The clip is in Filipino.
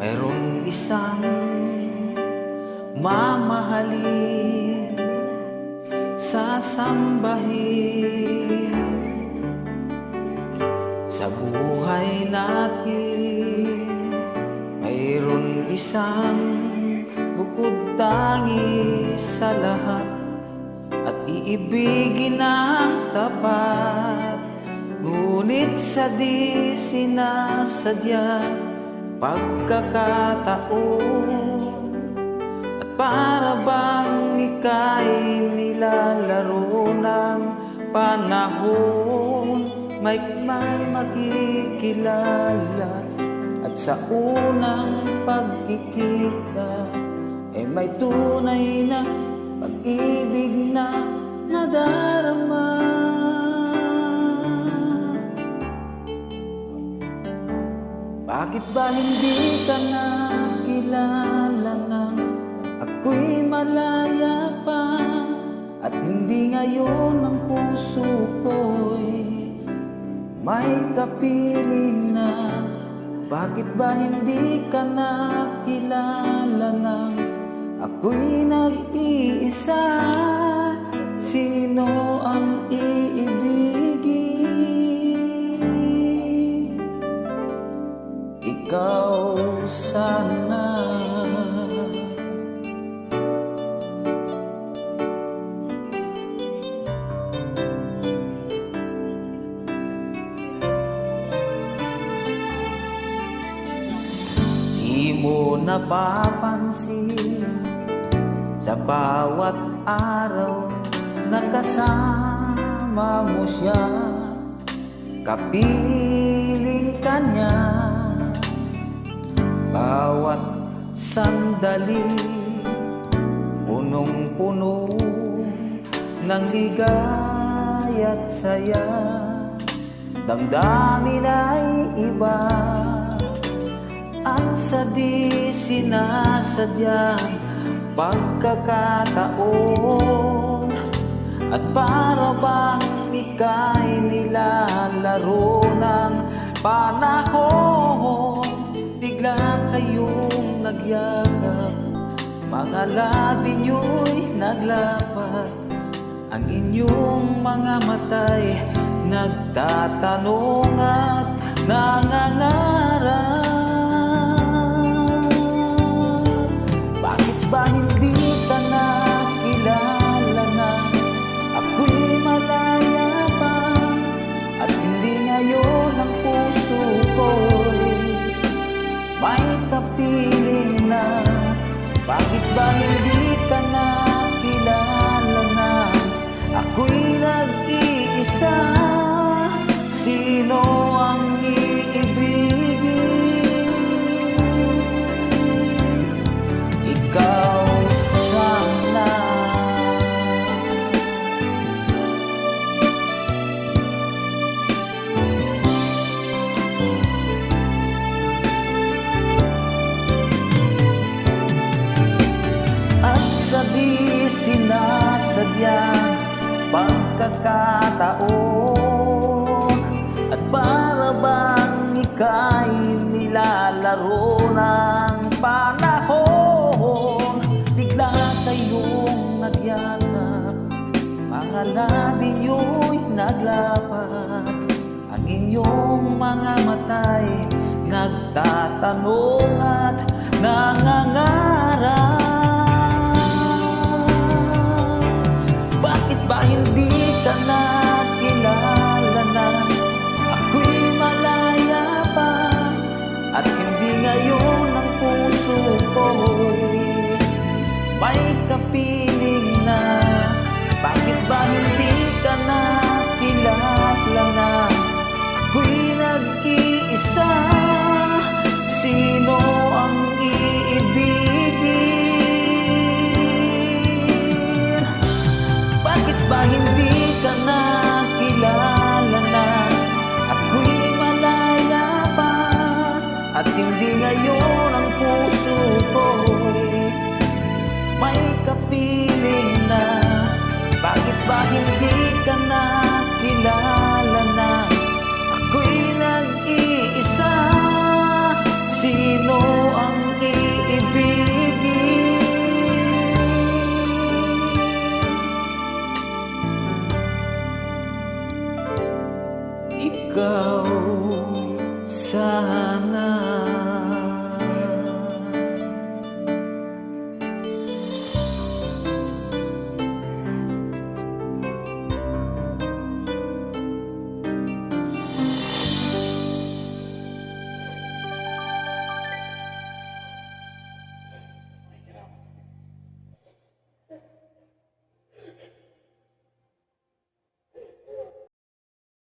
Mayroong isang mamahalin, sasambahin. Sa buhay natin mayroong isang bukod tangi sa lahat, at iibigin ang tapat. Ngunit sa di sinasadya pagkakataon, at para bang ika'y nilalaro ng panahon, may makikilala, at sa unang pagkikita may tunay na pag-ibig na nadarama. Bakit ba hindi ka nakilala nang ako'y malaya pa, at hindi ngayon ang puso ko'y may kapiling na? Bakit ba hindi ka nakilala nang ako'y nag-iisa? Sino ang iibigin? Ikaw sana. Di mo napapansin sa bawat araw na kasama mo siya, kapiling ka niya. Bawat sandali punong-puno ng ligaya't saya, damdamin ay iba, at sa di sinasadyang pagkakataon, at para bang ika'y nilalaro ng panahon, bigla kayong nagyakap, mga labi nyo'y naglapat, ang inyong mga mata'y nagtatanong at nangangarap. Bakit ba hindi ka nakilala na ako'y malaya pa, at hindi ngayon ang puso ko'y may kapiling na? Bakit ba hindi ka nakilala na ako'y nag-iisa? Sino ang iibigin? Ikaw sana. At sa di sinasadyang pagkakataon, at para bang ika'y nilalaro ng panahon, bigla kayong nagyakap, mga labi nyo'y naglapat, ang inyong mga mata'y nagtatanong at nangangarap.